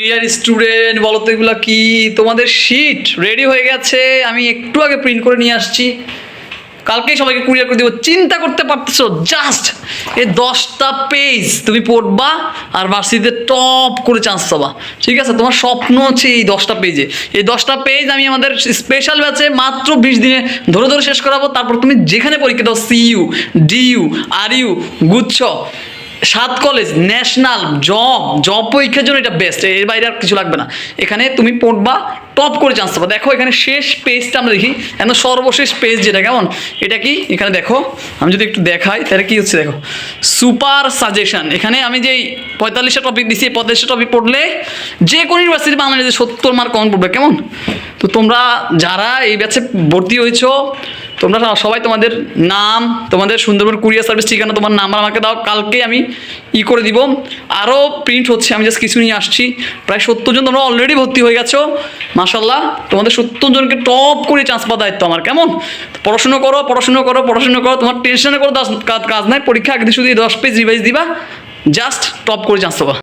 Dear student, বলো তো এগুলো কি? তোমাদের শিট রেডি হয়ে গেছে, আমি একটু আগে প্রিন্ট করে নিয়ে আসছি, কালকেই সবাইকে কুরিয়ার করে দেবো। চিন্তা করতে পারতেছো? জাস্ট এই 10টা পেজ তুমি পড়বা আর ভার্সিটিতে টপ করে চান্স পাবা। ঠিক আছে, তোমার স্বপ্ন হচ্ছে এই 10টা পেজে। এই 10টা পেজ আমি আমাদের স্পেশাল ব্যাচে মাত্র 20 দিনে ধরে ধরে শেষ করাবো। তারপর তুমি যেখানে পরীক্ষা দাও, সিইউ, ডিইউ, আরইউ, গুচ্ছ, 7 কলেজ, ন্যাশনাল, জব পরীক্ষার জন্য এটা বেস্ট। এর বাইরে আর কিছু লাগবে না। এখানে তুমি পড়বা, টপ করে চান্স পাবা। দেখো এখানে শেষ পেজটা আমরা দেখি, একদম সর্বশেষ পেজ যেটা, কেমন? এটা কি? এখানে দেখো, আমি যদি একটু দেখাই তাহলে কি হচ্ছে দেখো, সুপার সাজেশন। এখানে আমি যে 45টা টপিক দিচ্ছি, এই 45টা টপিক পড়লে যে কোনো ইউনিভার্সিটি বাংলাদেশে 70 মার্ক কমন পড়বে। কেমন? তো তোমরা যারা এই ব্যাচে ভর্তি হয়েছো, তোমরা সবাই তোমাদের নাম, তোমাদের সুন্দরবন কুরিয়ার সার্ভিস ঠিকানা, তোমার নাম্বার আমাকে দাও, কালকে আমি করে দিব। আরও প্রিন্ট হচ্ছে, আমি জাস্ট কিছু নিয়ে আসছি। প্রায় 70 জন তোমরা অলরেডি ভর্তি হয়ে গেছো, মাশাল্লাহ। তোমাদের 70 জনকে টপ করে চান্স পাওয়ার দায়িত্ব আমার। কেমন? পড়াশুনো করো, পড়াশুনো করো, পড়াশুনো করো, তোমার টেনশনে করো কাজ নাই। পরীক্ষা আগে শুধু 10 পেজ রিভাইজ দিবা, জাস্ট টপ করে চান্স পাবা।